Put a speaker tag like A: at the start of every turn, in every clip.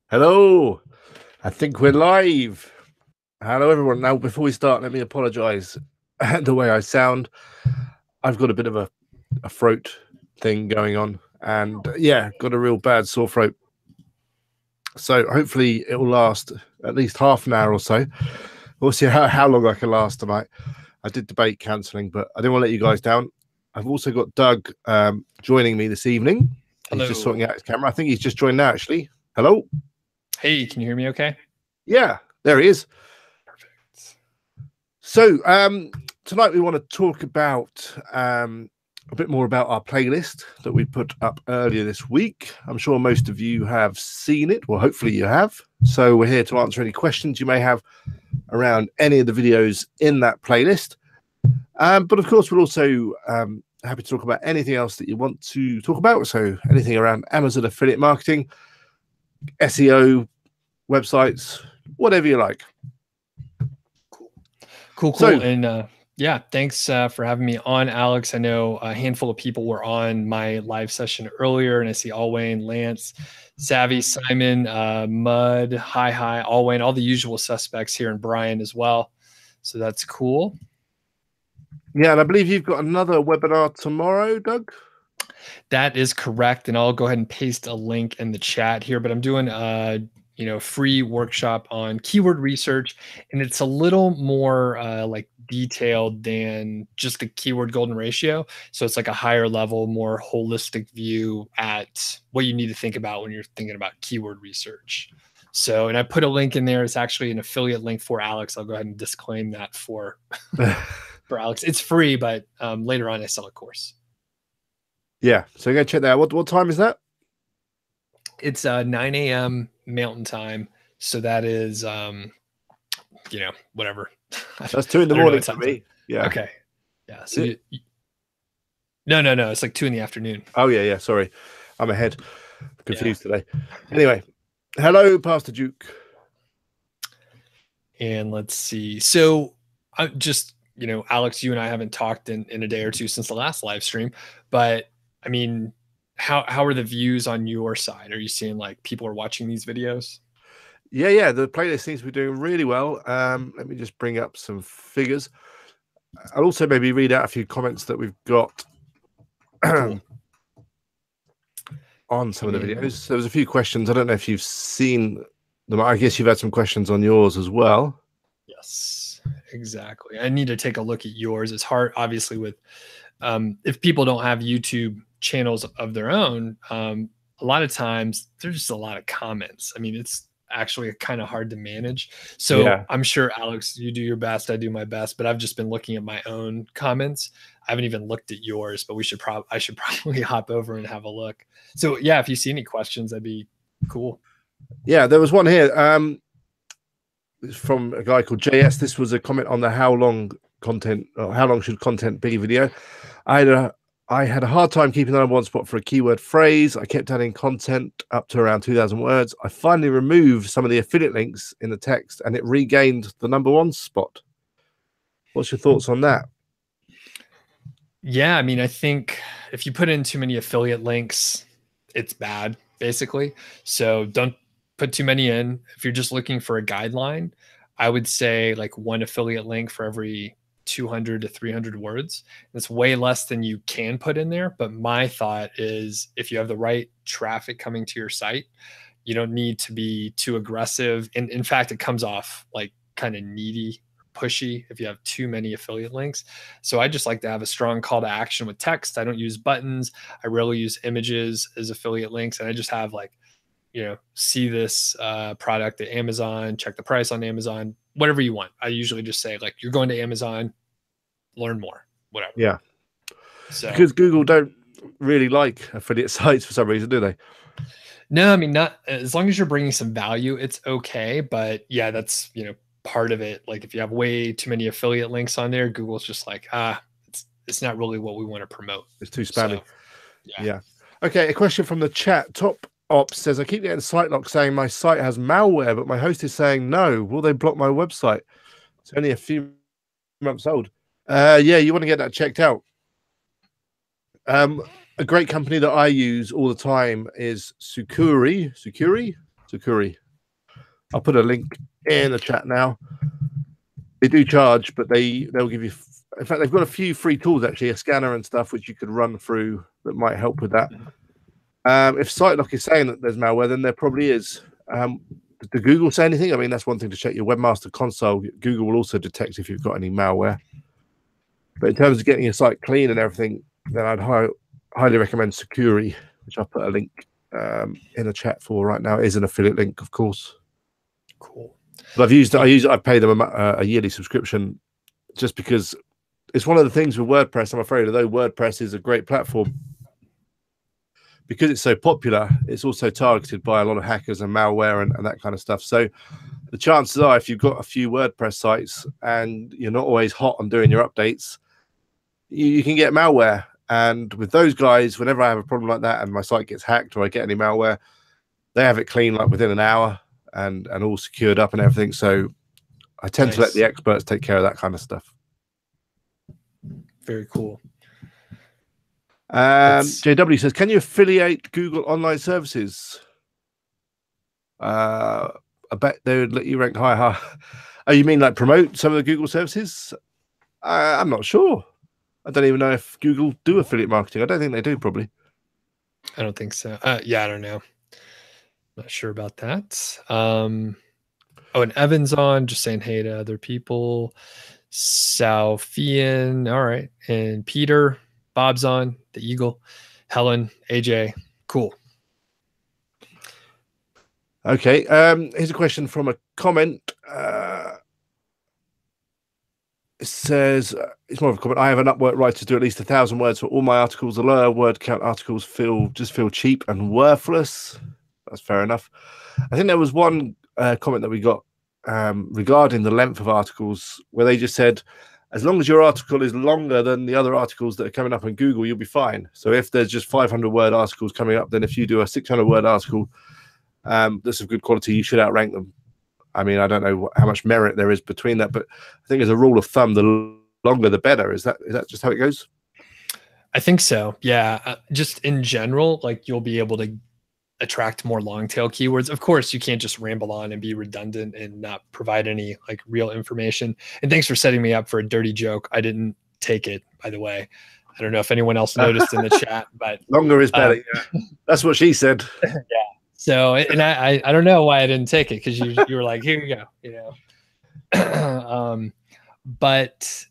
A: Hello, I think we're live. Hello, everyone. Now, before we start, let me apologize the way I sound. I've got a bit of a throat thing going on, and yeah, got a real bad sore throat. So hopefully it will last at least half an hour or so. We'll see how long I can last tonight. I did debate cancelling, but I didn't want to let you guys down. I've also got Doug joining me this evening. He's just sorting out his camera. I think he's just joined now, actually. Hello.
B: Hey, can you hear me okay?
A: Yeah, there he is.
B: Perfect.
A: So tonight we want to talk about a bit more about our playlist that we put up earlier this week. I'm sure most of you have seen it. Well, hopefully you have. So we're here to answer any questions you may have around any of the videos in that playlist. But of course, we're also happy to talk about anything else that you want to talk about. So anything around Amazon affiliate marketing, SEO, websites, whatever you like.
B: Cool. So, and yeah, thanks for having me on, Alex. I know a handful of people were on my live session earlier, and I see Alwayne, Lance, Savvy, Simon, Mud, Hi, Alwayne, all the usual suspects here, and Brian as well. So that's cool.
A: Yeah, and I believe you've got another webinar tomorrow, Doug?
B: That is correct, and I'll go ahead and paste a link in the chat here, but I'm doing a free workshop on keyword research, and it's a little more like detailed than just the keyword golden ratio. So it's like a higher level, more holistic view at what you need to think about when you're thinking about keyword research. So, and I put a link in there. It's actually an affiliate link for Alex. I'll go ahead and disclaim that for for Alex. It's free, but later on I sell a course.
A: Yeah, so go check that out. What time is that?
B: It's 9 a.m. Mountain Time. So that is, whatever.
A: That's 2 in the morning for me. Yeah.
B: Okay. Yeah. So no. It's like 2 in the afternoon.
A: Oh, yeah. Sorry. I'm ahead. Confused today. Anyway, hello, Pastor Duke.
B: And let's see. So I just, Alex, you and I haven't talked in a day or two since the last live stream, but I mean, how are the views on your side? Are you seeing like people are watching these videos?
A: Yeah. The playlist seems to be doing really well. Let me just bring up some figures. I'll also maybe read out a few comments that we've got on some of the videos. So there was a few questions. I don't know if you've seen them. I guess you've had some questions on yours as well.
B: Yes, exactly. I need to take a look at yours. It's hard, obviously, with if people don't have YouTube channels of their own, a lot of times there's just a lot of comments. I mean, it's actually kind of hard to manage. So yeah. I'm sure, Alex, you do your best, I do my best, but I've just been looking at my own comments. I haven't even looked at yours, but I should probably hop over and have a look. So yeah, if you see any questions, that'd be cool.
A: Yeah, there was one here from a guy called JS. This was a comment on the how long should content be video. I had a hard time keeping the number one spot for a keyword phrase. I kept adding content up to around 2,000 words. I finally removed some of the affiliate links in the text and it regained the number one spot. What's your thoughts on that?
B: Yeah, I mean, I think if you put in too many affiliate links, it's bad, basically. So don't put too many in. If you're just looking for a guideline, I would say like one affiliate link for every 200 to 300 words. That's way less than you can put in there. But my thought is if you have the right traffic coming to your site, you don't need to be too aggressive. And in fact, it comes off like kind of needy, pushy if you have too many affiliate links. So I just like to have a strong call to action with text. I don't use buttons. I rarely use images as affiliate links. And I just have like, see this product at Amazon, check the price on Amazon, whatever you want. I usually just say like, you're going to Amazon, learn more, whatever.
A: Yeah. So, because Google don't really like affiliate sites for some reason, do they?
B: No, I mean, not as long as you're bringing some value, it's okay. But yeah, that's, part of it. Like if you have way too many affiliate links on there, Google's just like, it's not really what we want to promote.
A: It's too spammy. So, yeah. Okay. A question from the chat. Top Ops says, I keep getting site lock saying my site has malware, but my host is saying no. Will they block my website? It's only a few months old. Yeah, you want to get that checked out. A great company that I use all the time is Sucuri. Sucuri. I'll put a link in the chat now. They do charge, but they'll give you. In fact, they've got a few free tools actually, a scanner and stuff which you could run through that might help with that. If SiteLock is saying that there's malware, then there probably is. Did Google say anything? I mean, that's one thing to check your webmaster console. Google will also detect if you've got any malware. But in terms of getting your site clean and everything, then I'd highly recommend Sucuri, which I'll put a link in the chat for right now. It is an affiliate link, of course.
B: Cool.
A: But I pay them a yearly subscription just because it's one of the things with WordPress. I'm afraid, although WordPress is a great platform, because it's so popular, it's also targeted by a lot of hackers and malware and that kind of stuff. So the chances are, if you've got a few WordPress sites and you're not always hot on doing your updates, you can get malware. And with those guys, whenever I have a problem like that and my site gets hacked or I get any malware, they have it clean like within an hour and all secured up and everything. So I tend to let the experts take care of that kind of stuff.
B: Very cool.
A: JW says, can you affiliate Google online services? I bet they would let you rank higher. Oh, you mean like promote some of the Google services? I'm not sure. I don't even know if Google do affiliate marketing. I don't think they do, probably.
B: I don't think so. Yeah, I don't know. Not sure about that. Oh, and Evan's on, just saying hey to other people. Soufian, all right. And Peter, Bob's on, the Eagle. Helen, AJ, cool.
A: Okay, here's a question from a comment. It says, it's more of a comment. I have an Upwork right to do at least 1,000 words for all my articles. The lower word count articles feel cheap and worthless. That's fair enough. I think there was one comment that we got regarding the length of articles where they just said, as long as your article is longer than the other articles that are coming up on Google, you'll be fine. So if there's just 500 word articles coming up, then if you do a 600 word article that's of good quality, you should outrank them. I mean, I don't know how much merit there is between that, but I think as a rule of thumb, the longer the better. Is that just how it goes?
B: I think so. Yeah. Just in general, like you'll be able to attract more long tail keywords. Of course, you can't just ramble on and be redundant and not provide any like real information. And thanks for setting me up for a dirty joke. I didn't take it, by the way. I don't know if anyone else noticed in the chat, but
A: longer is better. Yeah. That's what she said.
B: Yeah. So, and I don't know why I didn't take it, because you were like, here you go, you know. But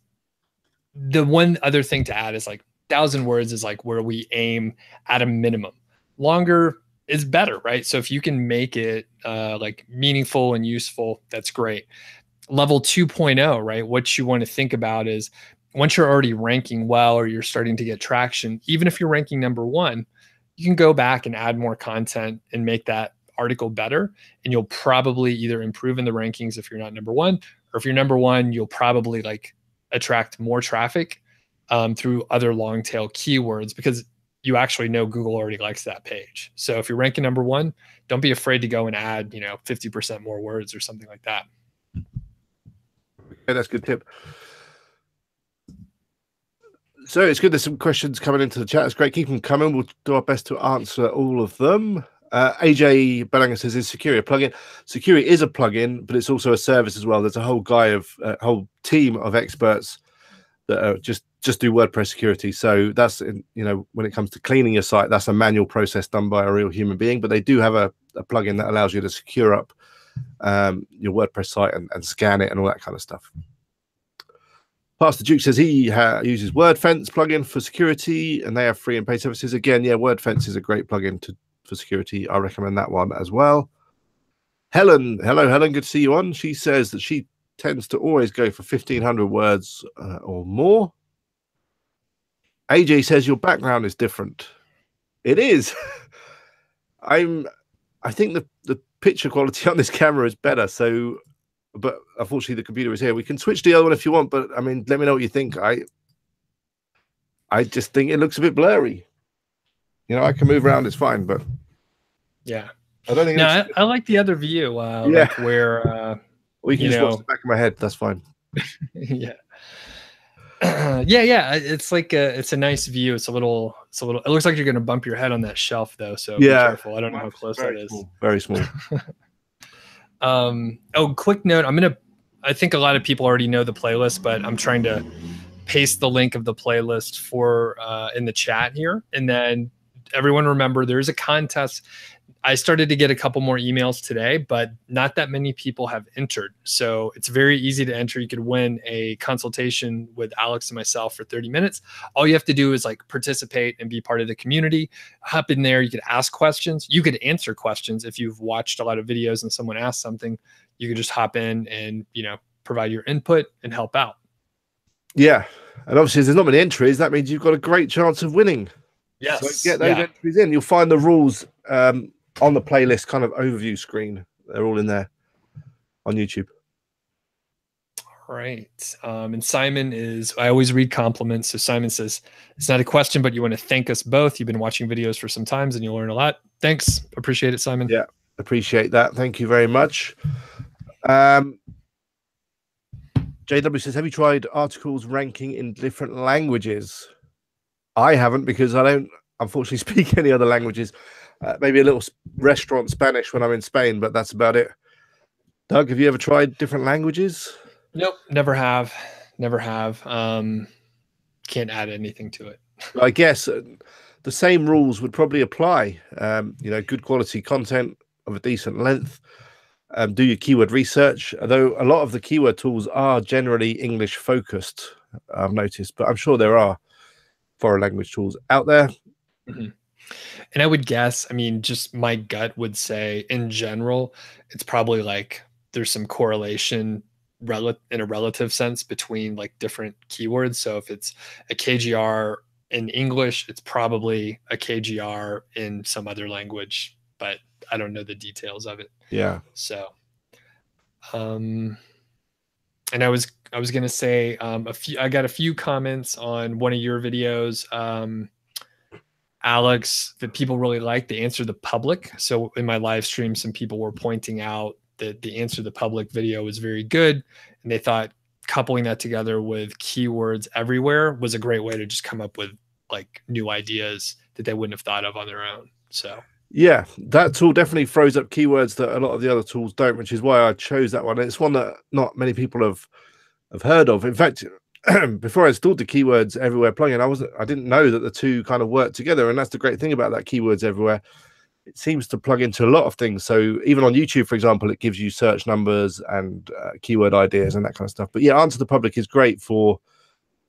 B: the one other thing to add is like 1,000 words is like where we aim at a minimum. Longer is better, right? So if you can make it like meaningful and useful, that's great. Level 2.0, right? What you want to think about is once you're already ranking well or you're starting to get traction, even if you're ranking number 1, you can go back and add more content and make that article better. And you'll probably either improve in the rankings if you're not number 1, or if you're number 1, you'll probably like attract more traffic through other long tail keywords, because you actually know Google already likes that page. So if you're ranking number 1, don't be afraid to go and add, 50% more words or something like that.
A: Okay, that's a good tip. So it's good. There's some questions coming into the chat. It's great. Keep them coming. We'll do our best to answer all of them. AJ Belanger says, is Sucuri a plugin? Sucuri is a plugin, but it's also a service as well. There's a whole whole team of experts that just do WordPress security. So that's, when it comes to cleaning your site, that's a manual process done by a real human being. But they do have a plugin that allows you to secure up your WordPress site and scan it and all that kind of stuff. Pastor Duke says he uses Wordfence plugin for security, and they have free and paid services. Again, yeah, Wordfence is a great plugin for security. I recommend that one as well. Helen, hello, Helen. Good to see you on. She says that she tends to always go for 1,500 words or more. AJ says your background is different. It is. I think the picture quality on this camera is better. So, but unfortunately the computer is here. We can switch to the other one if you want, but I mean, let me know what you think. I just think it looks a bit blurry. I can move around, it's fine, but
B: yeah,
A: I don't think.
B: No, I like the other view. Yeah,
A: like where we can just watch the back of my head. That's fine.
B: Yeah. Yeah. It's like it's a nice view. It looks like you're going to bump your head on that shelf though. So be careful. I don't know how close that is.
A: Very small.
B: Quick note. I think a lot of people already know the playlist, but I'm trying to paste the link of the playlist for in the chat here. And then everyone remember there's a contest. I started to get a couple more emails today, but not that many people have entered. So it's very easy to enter. You could win a consultation with Alex and myself for 30 minutes. All you have to do is like participate and be part of the community. Hop in there. You could ask questions. You could answer questions. If you've watched a lot of videos and someone asks something, you could just hop in and, provide your input and help out.
A: Yeah. And obviously, if there's not many entries, that means you've got a great chance of winning.
B: Yes.
A: So get those entries in. You'll find the rules on the playlist kind of overview screen. They're all in there on YouTube.
B: All right. And Simon I always read compliments. So Simon says, it's not a question, but you want to thank us both. You've been watching videos for some times and you'll learn a lot. Thanks. Appreciate it, Simon.
A: Yeah, appreciate that. Thank you very much. JW says, have you tried articles ranking in different languages? I haven't, because I don't unfortunately speak any other languages. Maybe a little restaurant Spanish when I'm in Spain, but that's about it. Doug, have you ever tried different languages?
B: Nope, never have. Can't add anything to it.
A: I guess the same rules would probably apply. Good quality content of a decent length. Do your keyword research, although a lot of the keyword tools are generally English focused, I've noticed, but I'm sure there are foreign language tools out there.
B: Mm-hmm. And I would guess, just my gut would say in general, it's probably like there's some correlation in a relative sense between like different keywords. So if it's a KGR in English, it's probably a KGR in some other language, but I don't know the details of it.
A: Yeah.
B: So, and I was going to say I got a few comments on one of your videos, Alex, that people really like the answer the public. So in my live stream, some people were pointing out that the answer the public video was very good. And they thought coupling that together with keywords everywhere was a great way to just come up with like new ideas that they wouldn't have thought of on their own. So
A: yeah, that tool definitely throws up keywords that a lot of the other tools don't, which is why I chose that one. It's one that not many people have heard of. In fact, before I installed the Keywords Everywhere plugin, I didn't know that the two kind of work together. And that's the great thing about that Keywords Everywhere. It seems to plug into a lot of things. So even on YouTube, for example, it gives you search numbers and keyword ideas and that kind of stuff. But yeah, Answer the Public is great for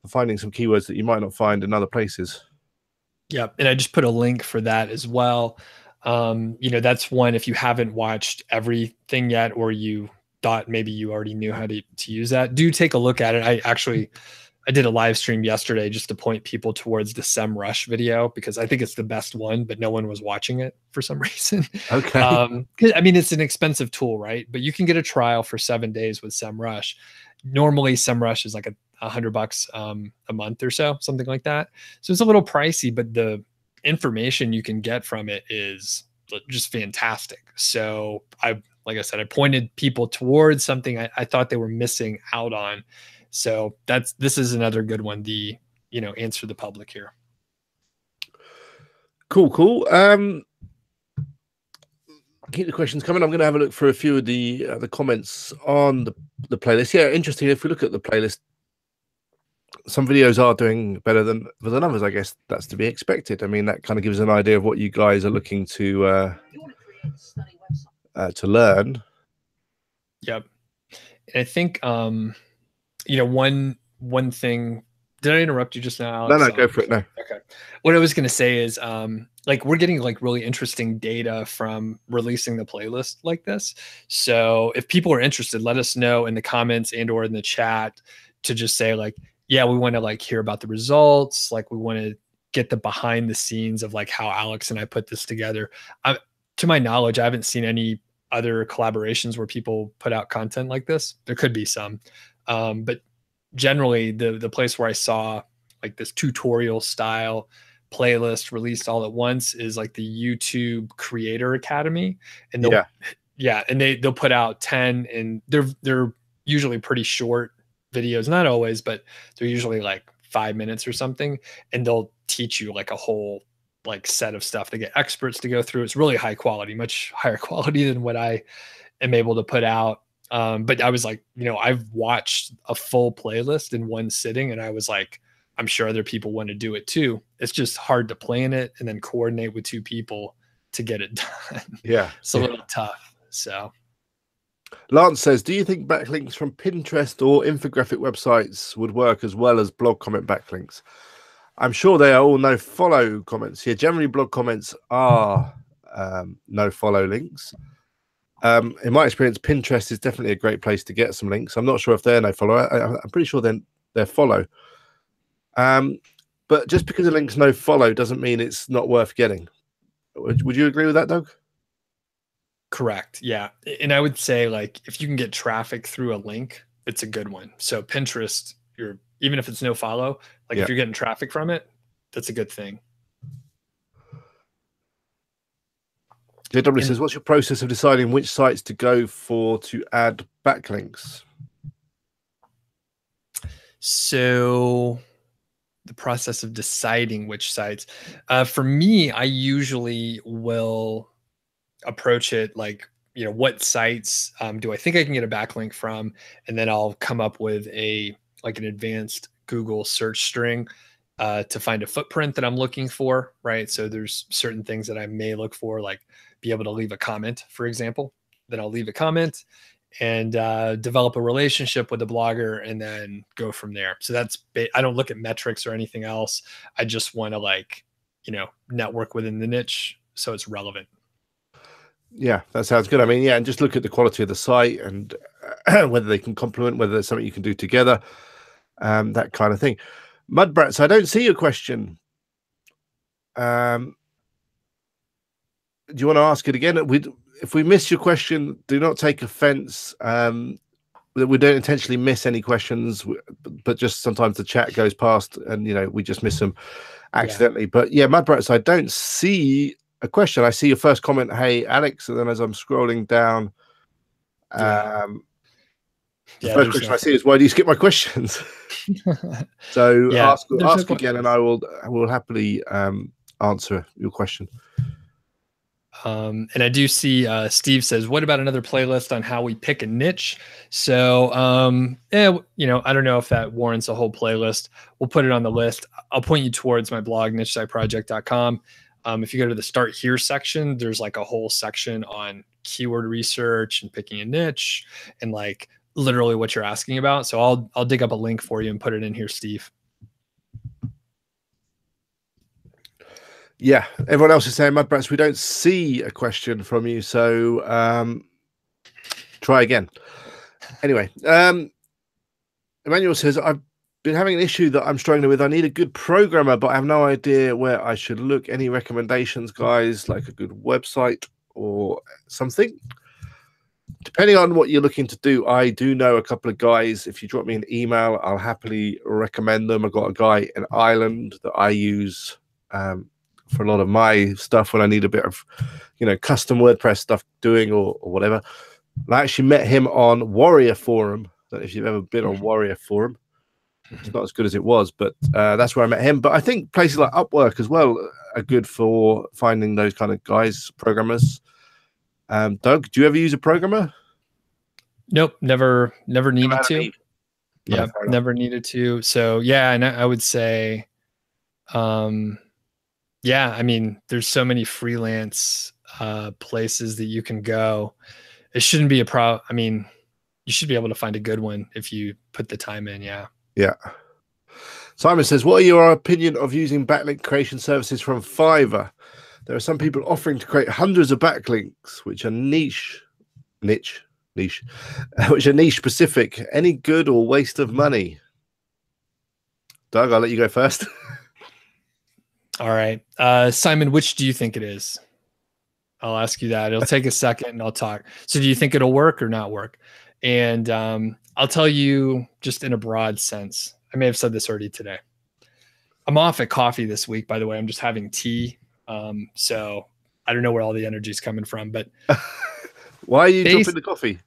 A: finding some keywords that you might not find in other places.
B: Yeah, and I just put a link for that as well. That's one, if you haven't watched everything yet, or you thought maybe you already knew how to use that, do take a look at it. I did a live stream yesterday just to point people towards the SEMrush video, because I think it's the best one, but no one was watching it for some reason.
A: Okay.
B: It's an expensive tool, right? But you can get a trial for 7 days with SEMrush. Normally SEMrush is like $100 a month or so, something like that. So it's a little pricey, but the information you can get from it is just fantastic. So like I said, I pointed people towards something I thought they were missing out on. So this is another good one. The Answer the Public here.
A: Cool. Keep the questions coming. I'm going to have a look for a few of the comments on the playlist. Yeah, interesting. If we look at the playlist, some videos are doing better than others. I guess that's to be expected. I mean, that kind of gives an idea of what you guys are looking to learn.
B: Yep. And I think one thing. Did I interrupt you just now, Alex?
A: No, go for it. No.
B: Okay. What I was going to say is, we're getting really interesting data from releasing the playlist like this. So if people are interested, let us know in the comments and/or in the chat to just say yeah, we want to hear about the results. We want to get the behind the scenes of how Alex and I put this together. To my knowledge, I haven't seen any other collaborations where people put out content like this. There could be some, but generally the place where I saw this tutorial style playlist released all at once is the YouTube Creator Academy. And they'll put out 10, and they're usually pretty short videos, not always, but they're usually like 5 minutes or something, and they'll teach you like a whole like set of stuff. They get experts to go through. It's really high quality, much higher quality than what I am able to put out. But I was like, I've watched a full playlist in one sitting, and I was like, I'm sure other people want to do it too. It's just hard to plan it and then coordinate with 2 people to get it done.
A: Yeah.
B: It's a little tough. So
A: Lance says, do you think backlinks from Pinterest or infographic websites would work as well as blog comment backlinks? I'm sure they are all no follow comments. Yeah, generally blog comments are no follow links. In my experience, Pinterest is definitely a great place to get some links. I'm not sure if they're no follow. I'm pretty sure they're follow. But just because a link's no follow doesn't mean it's not worth getting. Would you agree with that, Doug?
B: correct. Yeah. And I would say, like, if you can get traffic through a link, it's a good one. So Pinterest, even if it's no follow, like if you're getting traffic from it, that's a good thing.
A: JW says, what's your process of deciding which sites to go for to add backlinks?
B: So the process of deciding which sites, for me, I usually will approach it like, what sites do I think I can get a backlink from? And then I'll come up with an advanced Google search string to find a footprint that I'm looking for, right? So there's certain things that I may look for, like be able to leave a comment, for example. Then I'll leave a comment and develop a relationship with the blogger and then go from there. So I don't look at metrics or anything else. I just want to network within the niche so it's relevant.
A: Yeah, that sounds good. I mean, and just look at the quality of the site and whether they can complement, whether there's something you can do together, that kind of thing. Mudbrats, I don't see your question. Do you want to ask it again? If we miss your question, do not take offense. We don't intentionally miss any questions, but just sometimes the chat goes past and, we just miss them accidentally. Yeah. But yeah, Mudbrats, I don't see a question. I see your first comment, hey, Alex, and then as I'm scrolling down, the first question I see is, why do you skip my questions? So ask again, and I will happily answer your question.
B: And I do see Steve says, what about another playlist on how we pick a niche? So, I don't know if that warrants a whole playlist. We'll put it on the list. I'll point you towards my blog, nichesiteproject.com. If you go to the Start Here section, there's like a whole section on keyword research and picking a niche and like literally what you're asking about. So I'll dig up a link for you and put it in here, Steve.
A: Yeah, everyone else is saying, Mudbrats, we don't see a question from you, so try again. Anyway, Emmanuel says, I've been having an issue that I'm struggling with. I need a good programmer, but I have no idea where I should look. Any recommendations, guys, like a good website or something? Depending on what you're looking to do, I do know a couple of guys. If you drop me an email, I'll happily recommend them. I've got a guy in Ireland that I use for a lot of my stuff when I need a bit of, custom WordPress stuff doing or whatever. And I actually met him on Warrior Forum. I don't know if you've ever been on Warrior Forum. It's not as good as it was, but that's where I met him. But I think places like Upwork as well are good for finding those kind of guys, programmers. Doug, do you ever use a programmer?
B: Nope, never needed to. Yeah, never needed to. So yeah, and I would say, yeah, I mean, there's so many freelance places that you can go. It shouldn't be a problem. I mean, you should be able to find a good one if you put the time in. Yeah.
A: Yeah. Simon says, what are your opinion of using backlink creation services from Fiverr? There are some people offering to create hundreds of backlinks, which are niche, which are niche specific. Any good or waste of money? Doug, I'll let you go first.
B: All right. Simon, which do you think it is? I'll ask you that. It'll take a second and I'll talk. So do you think it'll work or not work? And I'll tell you just in a broad sense. I may have said this already today. I'm off at coffee this week, by the way. I'm just having tea. So I don't know where all the energy is coming from, but
A: why are you dropping the coffee?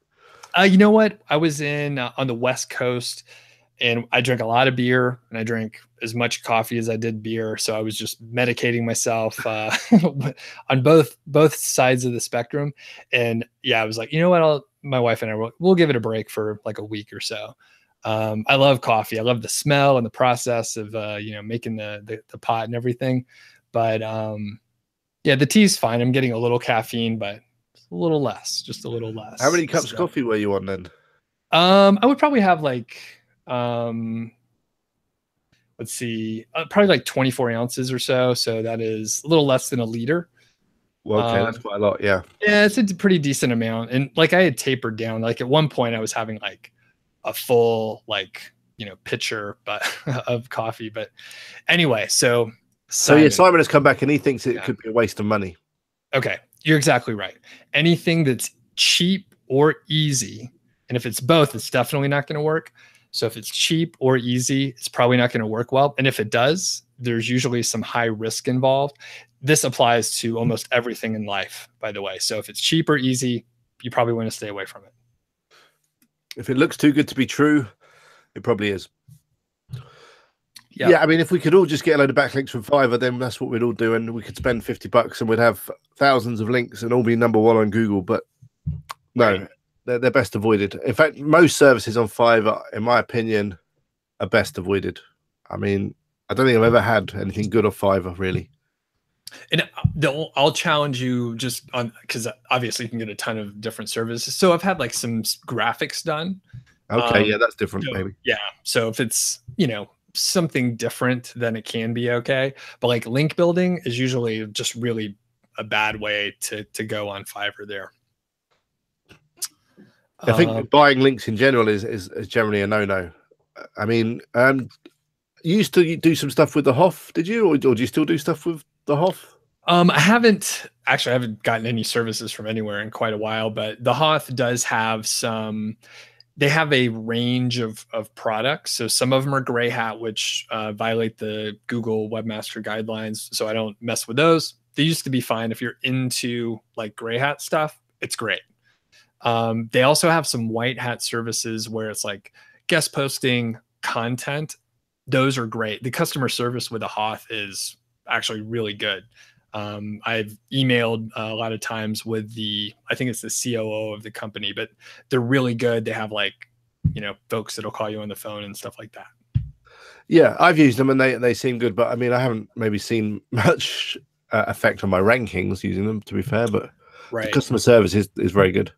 B: You know what? I was on the West Coast and I drank a lot of beer, and I drank as much coffee as I did beer. So I was just medicating myself on both sides of the spectrum. And yeah, I was like, you know what? My wife and I we'll give it a break for like a week or so. I love coffee. I love the smell and the process of making the pot and everything. But yeah, the tea's fine. I'm getting a little caffeine, but a little less, just a little less.
A: How many cups of coffee were you on then?
B: I would probably have like, let's see, probably like 24 ounces or so. So that is a little less than a liter.
A: Well, okay, that's quite a lot. Yeah.
B: Yeah, it's a pretty decent amount. And like I had tapered down. Like at one point I was having like a full pitcher of coffee. But anyway, so
A: Simon has come back and he thinks it could be a waste of money.
B: Okay, you're exactly right. Anything that's cheap or easy, and if it's both, it's definitely not going to work. So if it's cheap or easy, it's probably not going to work well. And if it does, there's usually some high risk involved. This applies to almost everything in life, by the way. So if it's cheap or easy, you probably want to stay away from it.
A: If it looks too good to be true, it probably is. Yeah, I mean, if we could all just get a load of backlinks from Fiverr, then that's what we'd all do, and we could spend $50 and we'd have thousands of links and all be number one on Google. But no, they're best avoided. In fact, most services on Fiverr, in my opinion, are best avoided. I mean, I don't think I've ever had anything good off Fiverr, really.
B: And I'll challenge you just on, because obviously you can get a ton of different services. So I've had like some graphics done.
A: Okay, yeah, that's different, maybe.
B: Yeah, so if it's something different, then it can be okay. But like link building is usually just really a bad way to go on Fiverr there.
A: I think buying links in general is generally a no-no. I mean, you used to do some stuff with the Hoth, did you? Or do you still do stuff with the Hoth?
B: I haven't gotten any services from anywhere in quite a while, but the Hoth does have they have a range of products. So some of them are gray hat, which violate the Google Webmaster Guidelines. So I don't mess with those. They used to be fine. If you're into like gray hat stuff, it's great. They also have some white hat services where it's like guest posting content. Those are great. The customer service with the Hoth is actually really good. I've emailed a lot of times with I think it's the COO of the company, but they're really good. They have like, folks that'll call you on the phone and stuff like that.
A: Yeah, I've used them and they seem good, but I mean, I haven't maybe seen much effect on my rankings using them, to be fair, but the customer service is very good.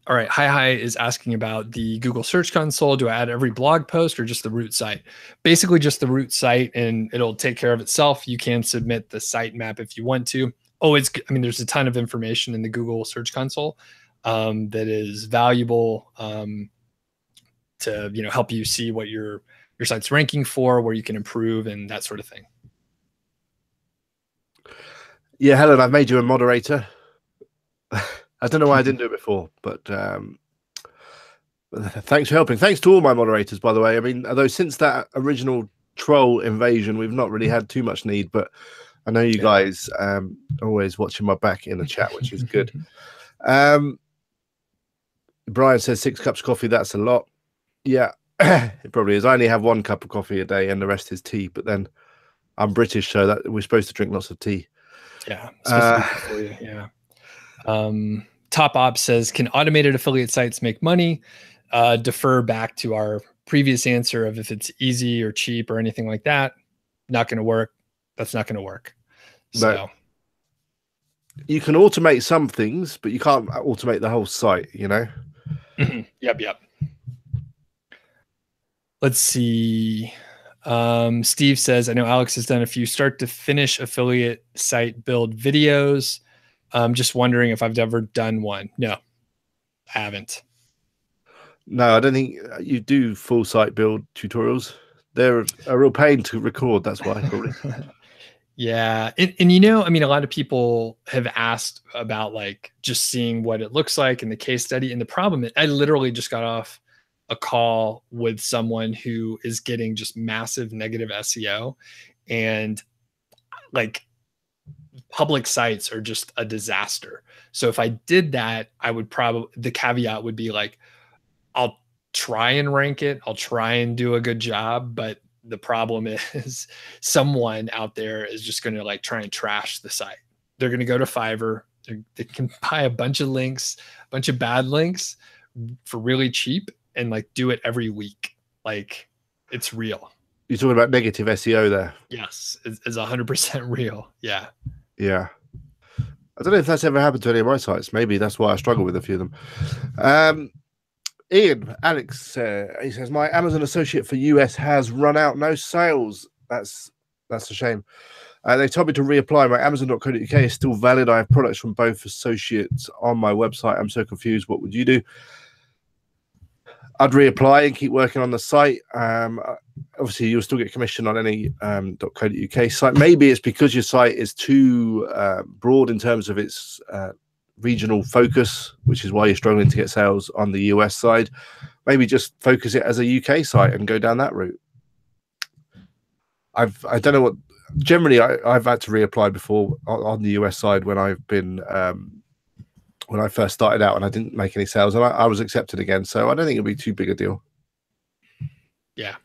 B: All right. Hi is asking about the Google Search Console. Do I add every blog post or just the root site? Basically just the root site, and it'll take care of itself. You can submit the site map if you want to. There's a ton of information in the Google Search Console that is valuable to help you see what your site's ranking for, where you can improve, and that sort of thing.
A: Yeah, Helen, I've made you a moderator. I don't know why I didn't do it before, but thanks for helping. Thanks to all my moderators, by the way. I mean, although since that original troll invasion, we've not really had too much need, but I know you guys always watching my back in the chat, which is good. Brian says 6 cups of coffee. That's a lot. Yeah, it probably is. I only have 1 cup of coffee a day and the rest is tea, but then I'm British, so that we're supposed to drink lots of tea.
B: Yeah. For you. Yeah. Top Op says, can automated affiliate sites make money? Defer back to our previous answer of if it's easy or cheap or anything like that, not going to work. That's not going to work. So
A: you can automate some things, but you can't automate the whole site,
B: Yep. Let's see. Steve says, I know Alex has done a few start to finish affiliate site build videos. I'm just wondering if I've ever done one. No, I haven't.
A: No, I don't think you do full site build tutorials. They're a real pain to record. That's why, probably.
B: Yeah. And a lot of people have asked about like just seeing what it looks like in the case study. And the problem is I literally just got off a call with someone who is getting just massive negative SEO, and like public sites are just a disaster. So if I did that, I would the caveat would be like, I'll try and rank it. I'll try and do a good job, but the problem is someone out there is just going to like try and trash the site. They're going to go to Fiverr. They can buy a bunch of links, a bunch of bad links for really cheap and like do it every week. Like it's real.
A: You're talking about negative SEO there.
B: Yes, it's 100% real. Yeah.
A: Yeah. I don't know if that's ever happened to any of my sites. Maybe that's why I struggle with a few of them. Ian, Alex, he says, my Amazon associate for US has run out. No sales. That's a shame. They told me to reapply. My Amazon.co.uk is still valid. I have products from both associates on my website. I'm so confused. What would you do? I'd reapply and keep working on the site. Obviously, you'll still get commission on any .co.uk site. Maybe it's because your site is too broad in terms of its regional focus, which is why you're struggling to get sales on the US side. Maybe just focus it as a UK site and go down that route. I don't know what. Generally, I've had to reapply before on the US side when I've been. When I first started out and I didn't make any sales, and I was accepted again. So I don't think it'll be too big a deal.
B: Yeah.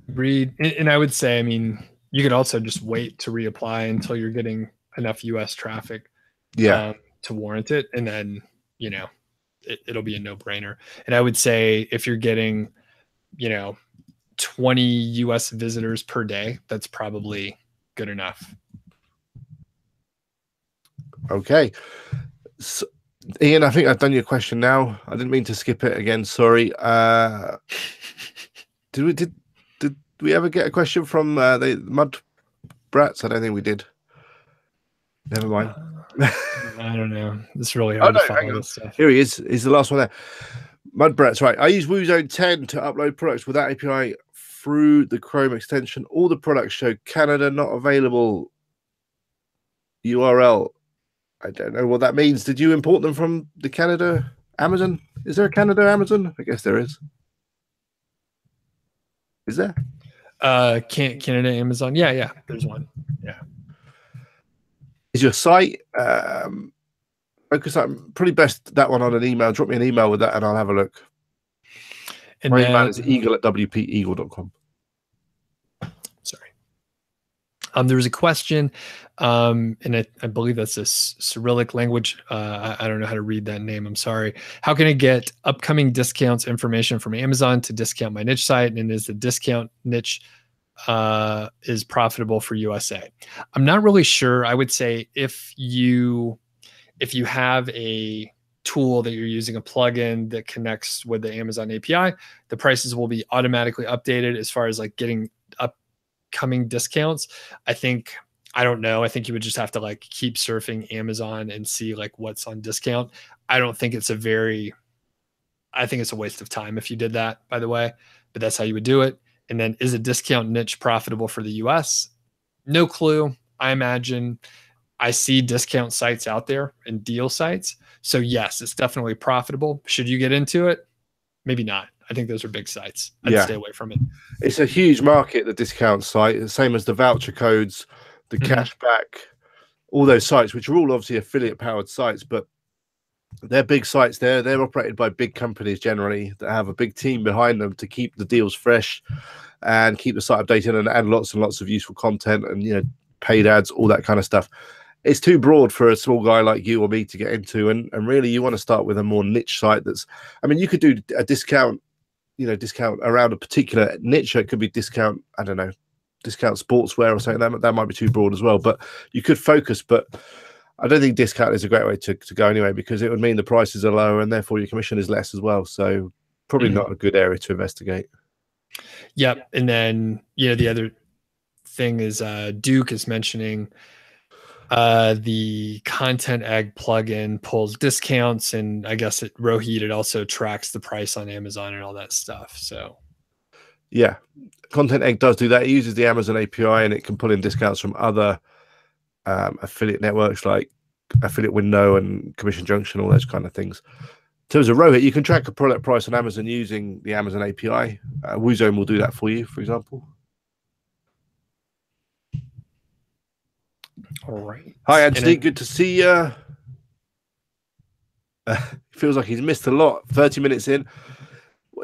B: Agreed. And I would say, I mean, you could also just wait to reapply until you're getting enough US traffic to warrant it. And then, you know, it'll be a no-brainer. And I would say if you're getting, 20 US visitors per day, that's probably good enough.
A: Okay. So, Ian, I think I've done your question now. I didn't mean to skip it again. Sorry. Did we ever get a question from the Mud Brats? I don't think we did. Never mind.
B: I don't know. It's really hard to follow this stuff.
A: Here he is. He's the last one there. Mud Brats, right. I use WooZone 10 to upload products with that API through the Chrome extension. All the products show Canada not available URL. I don't know what that means. Did you import them from the Canada Amazon? Is there a Canada Amazon? I guess there is. Is there?
B: Canada Amazon. Yeah. There's one. Yeah.
A: Is your site focus? I'm probably best that one on an email. Drop me an email with that and I'll have a look. And my email is eagle@wpeagle.com.
B: Sorry. There was a question, and I believe that's a Cyrillic language. I don't know how to read that name. I'm sorry. How can I get upcoming discounts information from Amazon to discount my niche site? And is the discount niche is profitable for USA? I'm not really sure. I would say if you have a tool that you're using, a plugin that connects with the Amazon API, the prices will be automatically updated as far as like getting upcoming discounts. I don't know. I think you would just have to like keep surfing Amazon and see like what's on discount. I think it's a waste of time if you did that, by the way, but that's how you would do it. And then is a discount niche profitable for the US? No clue. I imagine I see discount sites out there and deal sites. So yes, it's definitely profitable. Should you get into it? Maybe not. I think those are big sites. I'd stay away from it. It's
A: a huge market, the discount site, the same as the voucher codes, the cashback, all those sites, which are all obviously affiliate powered sites, but they're big sites. They're operated by big companies generally that have a big team behind them to keep the deals fresh and keep the site updated and add lots and lots of useful content and paid ads, all that kind of stuff. It's too broad for a small guy like you or me to get into, and really you want to start with a more niche site you could do a discount, discount around a particular niche. It could be discount, I don't know, discount sportswear or something. That might be too broad as well, but you could focus. But I don't think discount is a great way to go anyway, because it would mean the prices are lower and therefore your commission is less as well. So probably not a good area to investigate.
B: Yep. And then, the other thing is Duke is mentioning the Content Egg plugin pulls discounts, and I guess Rohit, it also tracks the price on Amazon and all that stuff. So
A: yeah, Content Egg does do that. It uses the Amazon API and it can pull in discounts from other affiliate networks like Affiliate Window and Commission Junction, all those kind of things. In terms of Rohit, you can track a product price on Amazon using the Amazon API. WooZone will do that for you, for example.
B: All right.
A: Hi, Anthony. Good to see you. Feels like he's missed a lot. 30 minutes in.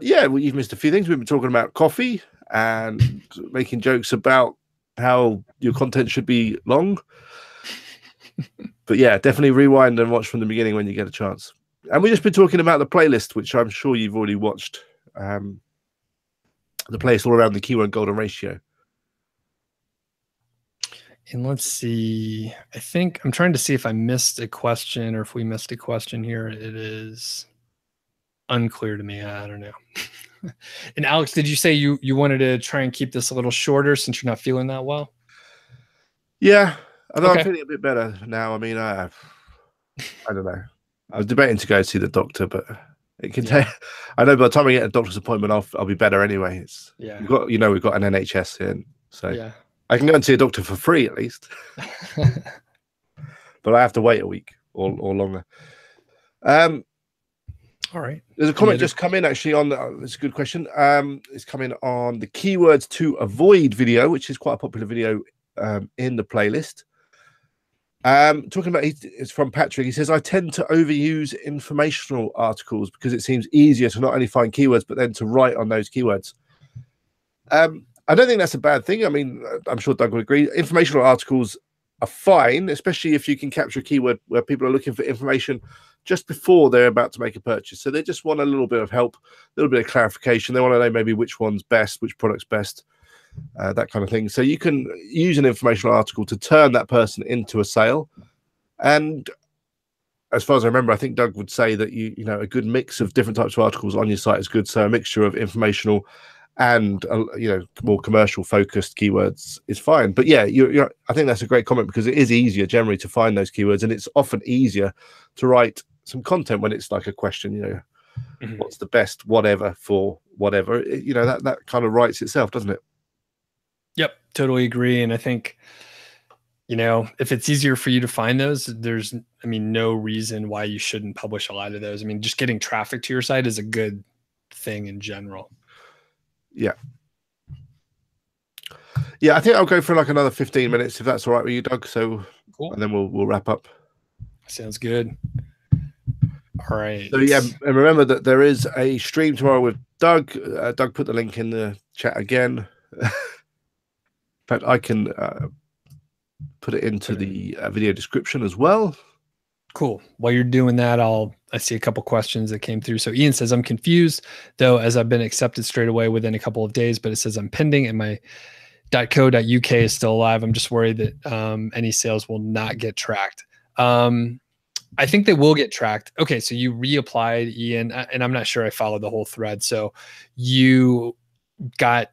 A: Yeah, well, you've missed a few things. We've been talking about coffee and making jokes about how your content should be long. But yeah, definitely rewind and watch from the beginning when you get a chance. And we've just been talking about the playlist, which I'm sure you've already watched. The playlist all around the keyword golden ratio.
B: And let's see. I think I'm trying to see if I missed a question or if we missed a question here. It is unclear to me. I don't know. And Alex, did you say you wanted to try and keep this a little shorter since you're not feeling that well?
A: Yeah, although
B: Okay.
A: I'm feeling a bit better now. I mean, I don't know. I was debating to go see the doctor, but it can take. I know by the time I get a doctor's appointment, I'll be better anyway. We've got an NHS here, so I can go and see a doctor for free at least. But I have to wait a week or longer.
B: All right.
A: There's a comment just come in actually on it's a good question. It's coming on the keywords to avoid video, which is quite a popular video in the playlist. Talking about it's from Patrick. He says, I tend to overuse informational articles because it seems easier to not only find keywords but then to write on those keywords. I don't think that's a bad thing. I mean, I'm sure Doug would agree. Informational articles are fine, especially if you can capture a keyword where people are looking for information just before they're about to make a purchase. So they just want a little bit of help, a little bit of clarification. They want to know maybe which one's best, which product's best, that kind of thing. So you can use an informational article to turn that person into a sale. And as far as I remember, I think Doug would say that you know a good mix of different types of articles on your site is good. So a mixture of informational and more commercial focused keywords is fine. But yeah, I think that's a great comment because it is easier generally to find those keywords, and it's often easier to write some content when it's like a question, what's the best whatever for whatever, that kind of writes itself, doesn't it?
B: Yep, totally agree. And I think, if it's easier for you to find those, there's, no reason why you shouldn't publish a lot of those. Just getting traffic to your site is a good thing in general. Yeah,
A: I think I'll go for like another 15 minutes if that's all right with you, Doug. So cool. And then we'll wrap up.
B: Sounds good. All right.
A: So yeah, and remember that there is a stream tomorrow with Doug. Doug put the link in the chat again. In fact, I can put it into the video description as well.
B: Cool. While you're doing that, I see a couple questions that came through. So Ian says, I'm confused though, as I've been accepted straight away within a couple of days, but it says I'm pending and my .co.uk is still alive. I'm just worried that any sales will not get tracked. I think they will get tracked. Okay. So you reapplied, Ian, and I'm not sure I followed the whole thread. So you got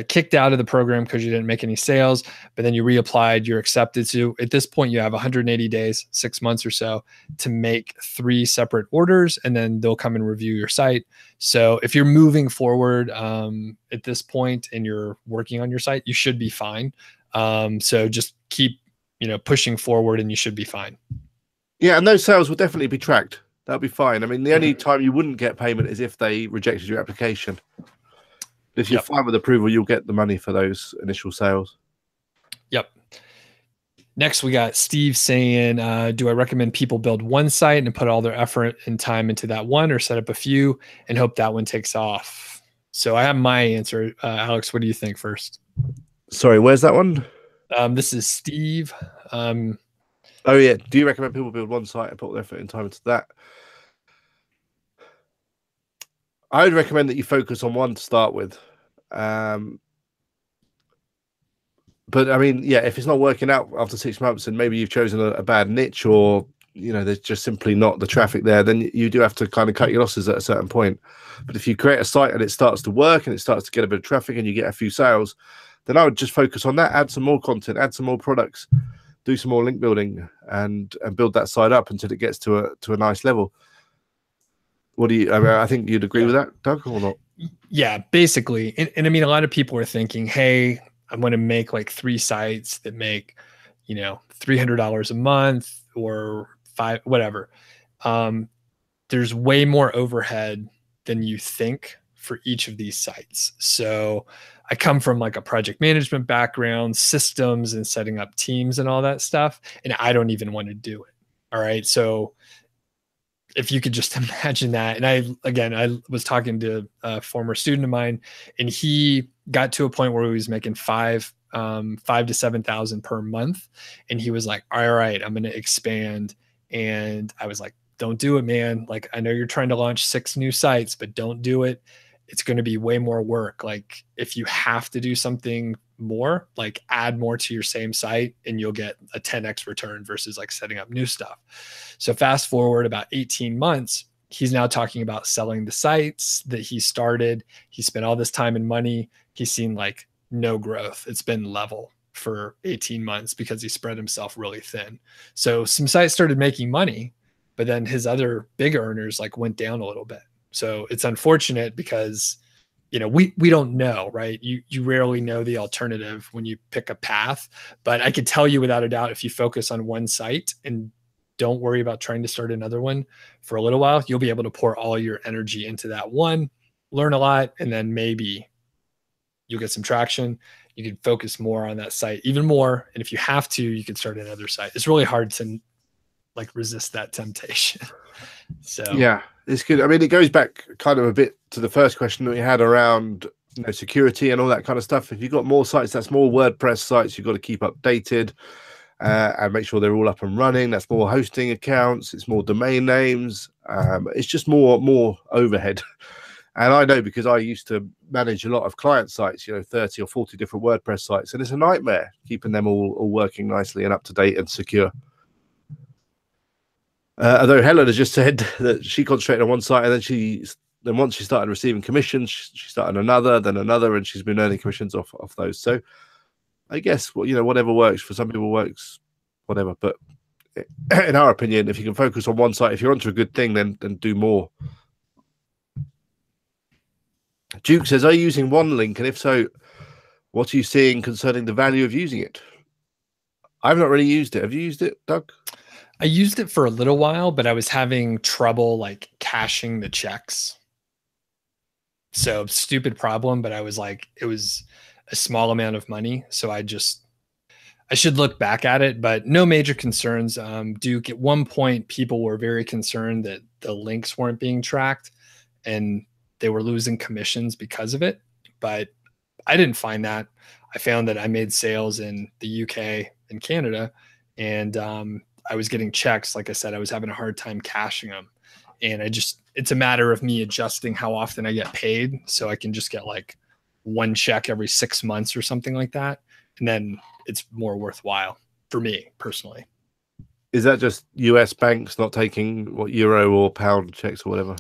B: kicked out of the program because you didn't make any sales, but then you reapplied, you're accepted. So at this point you have 180 days, 6 months or so to make 3 separate orders, and then they'll come and review your site. So if you're moving forward at this point and you're working on your site, you should be fine. So just keep, pushing forward and you should be fine.
A: Yeah. And those sales will definitely be tracked. That'll be fine. The only time you wouldn't get payment is if they rejected your application. If you're fine with approval, you'll get the money for those initial sales.
B: Yep. Next, we got Steve saying, do I recommend people build one site and put all their effort and time into that one, or set up a few and hope that one takes off? So I have my answer. Alex, what do you think first?
A: Sorry, where's that one?
B: This is Steve.
A: Oh, yeah. Do you recommend people build one site and put all their effort and time into that? I would recommend that you focus on one to start with. But if it's not working out after 6 months and maybe you've chosen a bad niche, or, there's just simply not the traffic there, then you do have to kind of cut your losses at a certain point. But if you create a site and it starts to work and it starts to get a bit of traffic and you get a few sales, then I would just focus on that, add some more content, add some more products, do some more link building and build that site up until it gets to a nice level. What do you? I think you'd agree with that, Doug, or not?
B: Yeah, basically. And a lot of people are thinking, hey, I'm going to make like 3 sites that make, $300 a month or 5, whatever. There's way more overhead than you think for each of these sites. So I come from like a project management background, systems and setting up teams and all that stuff, and I don't even want to do it. All right. So if you could just imagine that. And I was talking to a former student of mine, and he got to a point where he was making five to 7,000 per month. And he was like, all right, I'm going to expand. And I was like, don't do it, man. Like, I know you're trying to launch 6 new sites, but don't do it. It's going to be way more work. Like, if you have to do something more, like add more to your same site and you'll get a 10x return versus like setting up new stuff. So fast forward about 18 months, he's now talking about selling the sites that he started. He spent all this time and money. He's seen like no growth. It's been level for 18 months because he spread himself really thin. So some sites started making money, but then his other big earners like went down a little bit. So it's unfortunate because, you know, we don't know, right? You rarely know the alternative when you pick a path, but I could tell you without a doubt, if you focus on one site and don't worry about trying to start another one for a little while, you'll be able to pour all your energy into that one, learn a lot, and then maybe you'll get some traction. You can focus more on that site even more. And if you have to, you can start another site. It's really hard to like resist that temptation. So
A: yeah, it's good. I mean, it goes back kind of a bit to the first question that we had around, you know, security and all that kind of stuff. If you've got more sites, that's more WordPress sites you've got to keep updated and make sure they're all up and running. That's more hosting accounts. It's more domain names. It's just more overhead. And I know because I used to manage a lot of client sites, you know, 30 or 40 different WordPress sites, and it's a nightmare keeping them all working nicely and up to date and secure. Although Helen has just said that she concentrated on one site, and then once she started receiving commissions, she started another, then another, and she's been earning commissions off those. So I guess, you know, whatever works for some people works, whatever. But in our opinion, if you can focus on one site, if you're onto a good thing, then do more. Duke says, are you using one link? And if so, what are you seeing concerning the value of using it? I've not really used it. Have you used it, Doug?
B: I used it for a little while, but I was having trouble like cashing the checks. So stupid problem, but I was like, it was a small amount of money. So I should look back at it, but no major concerns. Duke, at one point, people were very concerned that the links weren't being tracked and they were losing commissions because of it. But I didn't find that. I found that I made sales in the UK and Canada, and I was getting checks. Like I said, I was having a hard time cashing them. And it's a matter of me adjusting how often I get paid. So I can just get like one check every 6 months or something like that. And then it's more worthwhile for me personally.
A: Is that just US banks not taking euro or pound checks or whatever?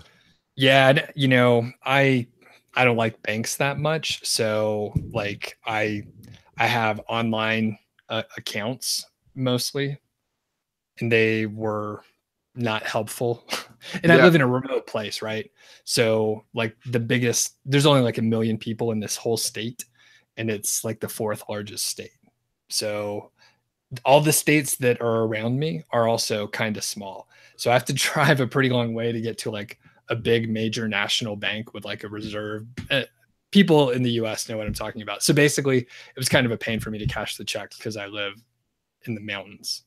B: Yeah. You know, I don't like banks that much. So like I have online accounts mostly, and they were not helpful. And I live in a remote place, right? So like there's only like 1 million people in this whole state, and it's like the 4th largest state. So all the states that are around me are also kind of small. So I have to drive a pretty long way to get to like a big major national bank with like a reserve. People in the US know what I'm talking about. So basically it was kind of a pain for me to cash the check because I live in the mountains.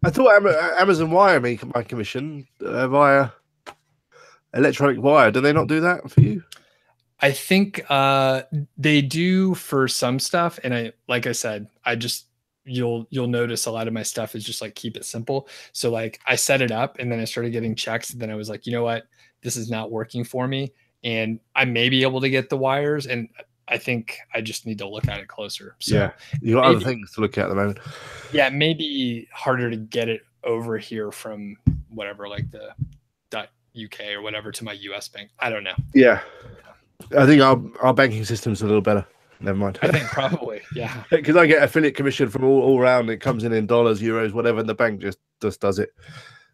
A: I thought Amazon Wire me my commission via electronic wire. Do they not do that for you?
B: I think they do for some stuff. And like I said, you'll notice a lot of my stuff is just like keep it simple. So like I set it up and then I started getting checks. And then I was like, you know what, this is not working for me. And I may be able to get the wires. And I think I just need to look at it closer. So
A: yeah, you got other things to look at the moment.
B: Yeah, it may be harder to get it over here from whatever, like the .UK or whatever to my US bank. I don't know.
A: Yeah. I think our banking system's a little better. Never mind.
B: I think probably, yeah.
A: Because I get affiliate commission from all around. It comes in dollars, euros, whatever, and the bank just does it.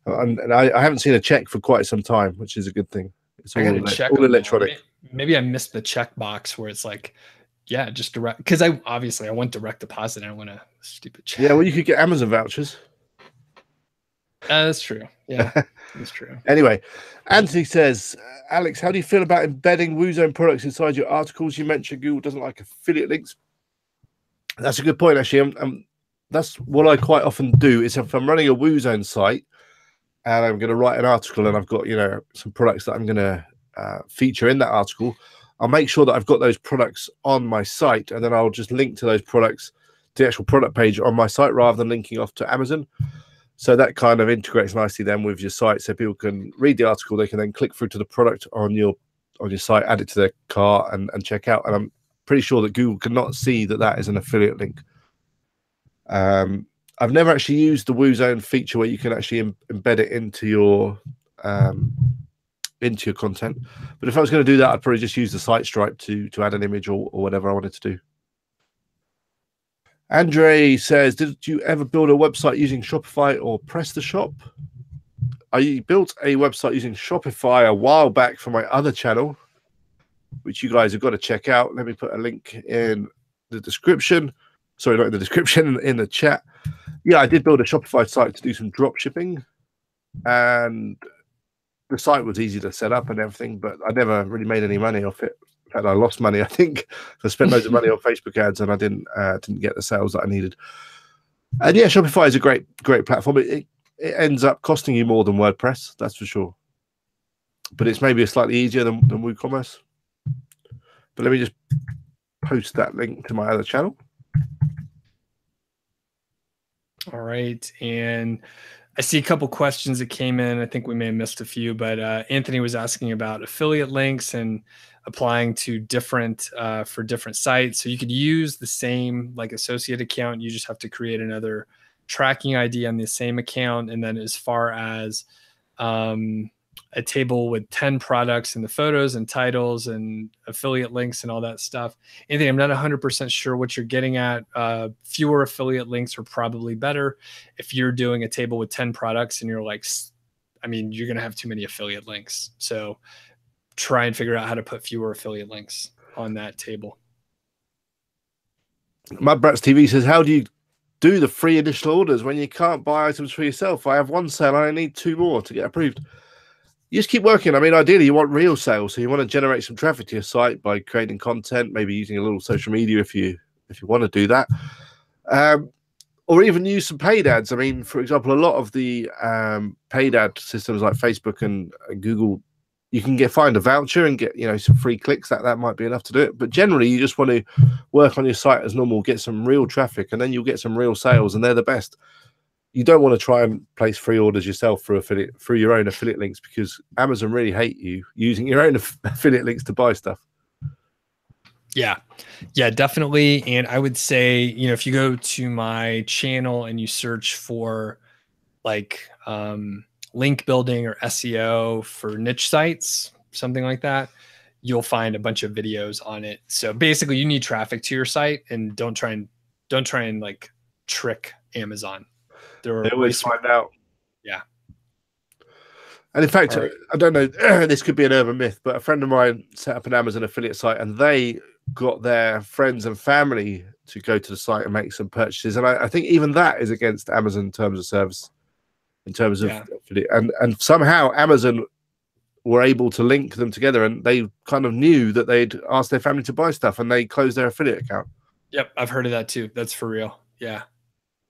A: And I haven't seen a check for quite some time, which is a good thing. It's all electronic.
B: Maybe I missed the check box where it's like, yeah, just direct. Because I went direct deposit. I don't want a stupid check.
A: Yeah, well, you could get Amazon vouchers.
B: That's true. Yeah, that's true.
A: Anyway, Anthony says, Alex, how do you feel about embedding WooZone products inside your articles? You mentioned Google doesn't like affiliate links. That's a good point, actually. That's what I quite often do is if I'm running a WooZone site and I'm going to write an article, and I've got, you know, some products that I'm going to feature in that article, I'll make sure that I've got those products on my site, and then I'll just link to those products to the actual product page on my site rather than linking off to Amazon. So that kind of integrates nicely then with your site, so people can read the article, they can then click through to the product on your site, add it to their cart, and check out. And I'm pretty sure that Google cannot see that that is an affiliate link. I've never actually used the WooZone feature where you can actually embed it into your content. But if I was going to do that, I'd probably just use the site stripe to add an image or whatever I wanted to do. Andre says, did you ever build a website using Shopify or PrestaShop? I built a website using Shopify a while back for my other channel, which you guys have got to check out. Let me put a link in the description. Sorry, not in the description, in the chat. Yeah, I did build a Shopify site to do some drop shipping, and the site was easy to set up and everything, but I never really made any money off it. In fact, I lost money, I think. I spent loads of money on Facebook ads, and I didn't get the sales that I needed. And yeah, Shopify is a great platform. It ends up costing you more than WordPress, that's for sure. But it's maybe slightly easier than WooCommerce. But let me just post that link to my other channel.
B: All right, and I see a couple questions that came in. I think we may have missed a few, but Anthony was asking about affiliate links and applying to different for different sites. So you could use the same like associate account. You just have to create another tracking ID on the same account. And then as far as a table with 10 products and the photos and titles and affiliate links and all that stuff. Anthony, I'm not 100% sure what you're getting at. Fewer affiliate links are probably better. If you're doing a table with 10 products and you're like, I mean, you're going to have too many affiliate links. So try and figure out how to put fewer affiliate links on that table.
A: Mudbrats TV says, how do you do the free initial orders when you can't buy items for yourself? I have one sale, I need 2 more to get approved. You just keep working. I mean, ideally, you want real sales, so you want to generate some traffic to your site by creating content, maybe using a little social media if you want to do that, or even use some paid ads. I mean, for example, a lot of the paid ad systems like Facebook and Google, you can find a voucher and get, you know, some free clicks. That might be enough to do it. But generally, you just want to work on your site as normal, get some real traffic, and then you'll get some real sales, and they're the best. You don't want to try and place free orders yourself through your own affiliate links, because Amazon really hate you using your own affiliate links to buy stuff.
B: Yeah, definitely. And I would say, you know, if you go to my channel and you search for like link building or SEO for niche sites, something like that, you'll find a bunch of videos on it. So basically, you need traffic to your site, and don't try and like trick Amazon.
A: They always find out.
B: Yeah.
A: And in fact, right. I don't know, this could be an urban myth, but a friend of mine set up an Amazon affiliate site, and they got their friends and family to go to the site and make some purchases. And I think even that is against Amazon terms of service, in terms of affiliate. And somehow Amazon were able to link them together, and they kind of knew that they'd asked their family to buy stuff, and they closed their affiliate account.
B: Yep, I've heard of that too. That's for real. Yeah.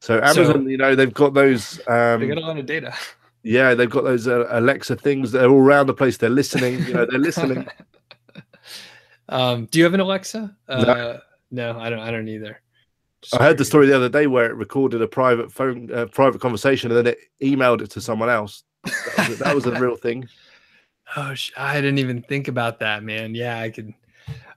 A: So Amazon, you know, they've got those.
B: They got a lot of data.
A: Yeah, they've got those Alexa things that are all around the place. They're listening. You know, they're listening.
B: Do you have an Alexa? No, I don't either.
A: I heard the story the other day where it recorded a private conversation, and then it emailed it to someone else. That was a real thing.
B: Oh, I didn't even think about that, man. Yeah, I could.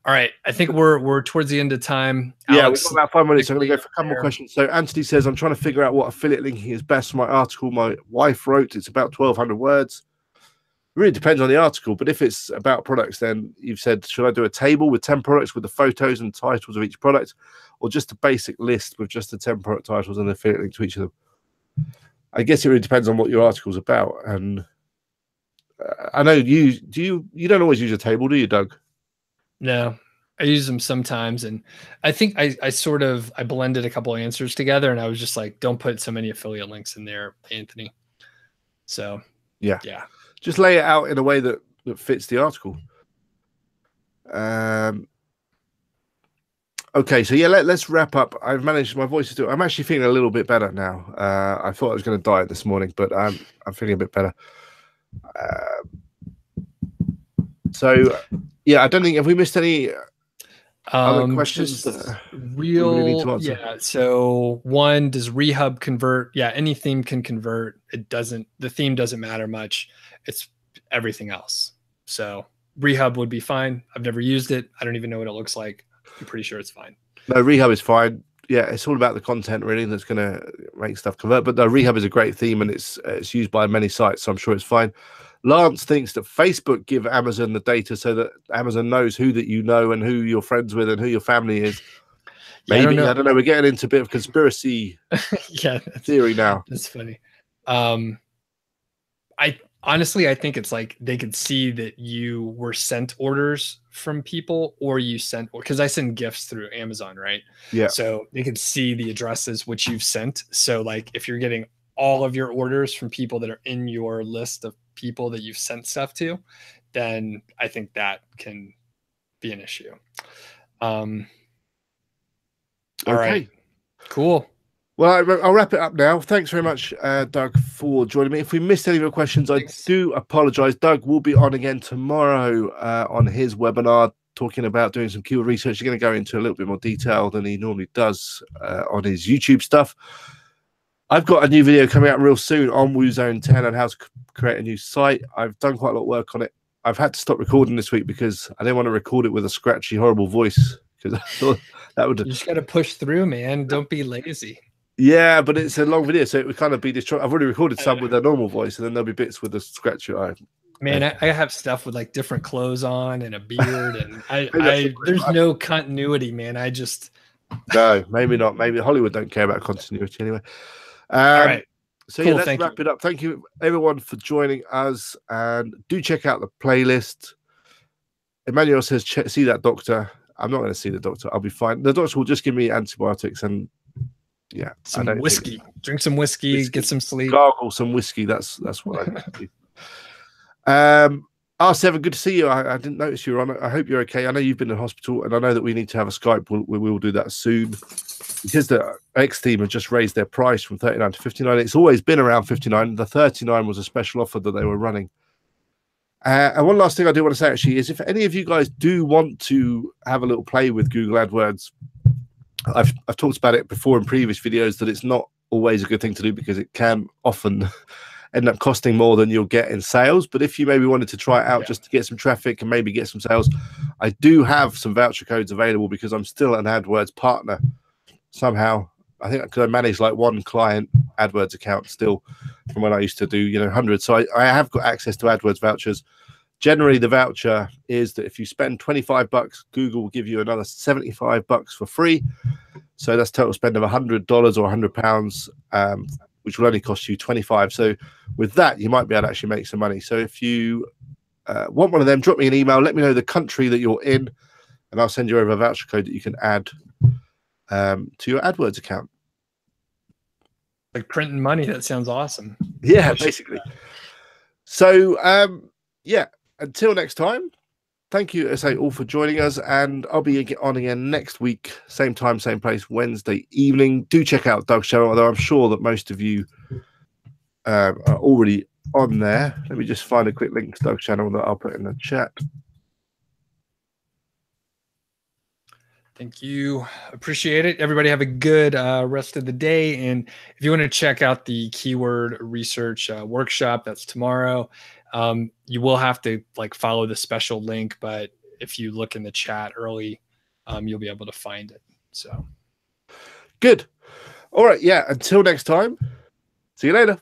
B: All right, I think we're towards the end of time.
A: Yeah, we've got about 5 minutes. I'm going to go for a couple more questions. So Anthony says, I'm trying to figure out what affiliate linking is best for my article my wife wrote. It's about 1,200 words. It really depends on the article, but if it's about products, then you've said, should I do a table with 10 products with the photos and titles of each product, or just a basic list with just the 10 product titles and the affiliate link to each of them? I guess it really depends on what your article's about. And I know you don't always use a table, do you, Doug?
B: No, I use them sometimes, and I think I blended a couple of answers together, and I was just like, don't put so many affiliate links in there, Anthony. So yeah,
A: just lay it out in a way that fits the article. Okay, so yeah, let's wrap up. I've managed, my voice is doing, I'm actually feeling a little bit better now. I thought I was going to die this morning, but I'm feeling a bit better. So yeah, I don't think, have we missed any other questions that we really need to answer?
B: Yeah. So one, does Rehub convert? Yeah, any theme can convert. It doesn't, the theme doesn't matter much. It's everything else. So Rehub would be fine. I've never used it. I don't even know what it looks like. I'm pretty sure it's fine.
A: No, Rehub is fine. Yeah, it's all about the content really that's going to make stuff convert. But no, Rehub is a great theme and it's used by many sites, so I'm sure it's fine. Lance thinks that Facebook give Amazon the data so that Amazon knows who that you know and who you're friends with and who your family is. Maybe, I don't know. We're getting into a bit of conspiracy theory now.
B: That's funny. Honestly, I think it's like they could see that you were sent orders from people or you sent, because I send gifts through Amazon, right?
A: Yeah.
B: So they could see the addresses which you've sent. So like if you're getting all of your orders from people that are in your list of people that you've sent stuff to, then I think that can be an issue. All right. Cool.
A: Well, I'll wrap it up now. Thanks very much, Doug, for joining me. If we missed any of your questions, I do apologize. Doug will be on again tomorrow on his webinar talking about doing some keyword research. You're going to go into a little bit more detail than he normally does on his YouTube stuff. I've got a new video coming out real soon on WooZone 10 on how to create a new site. I've done quite a lot of work on it. I've had to stop recording this week because I didn't want to record it with a scratchy, horrible voice because I thought that would...
B: You just got to push through, man. Don't be lazy.
A: Yeah, but it's a long video, so it would kind of be destroyed. I've already recorded some with a normal voice, and then there'll be bits with a scratchy eye.
B: Man, I have stuff with like different clothes on and a beard, and there's no continuity, man.
A: No, maybe not. Maybe Hollywood don't care about continuity anyway.
B: All right.
A: So cool, yeah, let's wrap it up. Thank you, everyone, for joining us, and do check out the playlist. Emmanuel says, "See that doctor." I'm not going to see the doctor. I'll be fine. The doctor will just give me antibiotics and. Yeah,
B: some whiskey. Drink some whiskey, get some sleep.
A: Gargle some whiskey. That's what I do. R7, good to see you. I didn't notice you were on it. I hope you're okay. I know you've been in hospital, and I know that we need to have a Skype. We will do that soon because the X team have just raised their price from 39 to 59. It's always been around 59. The 39 was a special offer that they were running. And one last thing I do want to say actually is if any of you guys do want to have a little play with Google AdWords, I've talked about it before in previous videos that it's not always a good thing to do because it can often end up costing more than you'll get in sales. But if you maybe wanted to try it out just to get some traffic and maybe get some sales, I do have some voucher codes available because I'm still an AdWords partner somehow. I think because I manage like one client AdWords account still from when I used to do hundreds. So I have got access to AdWords vouchers. Generally, the voucher is that if you spend $25, Google will give you another $75 for free. So that's total spend of $100 or £100, which will only cost you $25. So with that, you might be able to actually make some money. So if you want one of them, drop me an email. Let me know the country that you're in, and I'll send you over a voucher code that you can add to your AdWords account.
B: Like printing money. That sounds awesome.
A: Yeah, basically. So, yeah. Until next time, thank you, as I say, all for joining us, and I'll be on again next week, same time, same place, Wednesday evening. Do check out Doug's channel, although I'm sure that most of you are already on there. Let me just find a quick link to Doug's channel that I'll put in the chat.
B: Thank you. Appreciate it. Everybody have a good rest of the day. And if you want to check out the keyword research workshop, that's tomorrow. You will have to follow the special link, but if you look in the chat early, you'll be able to find it. So
A: good. All right. Yeah. Until next time. See you later.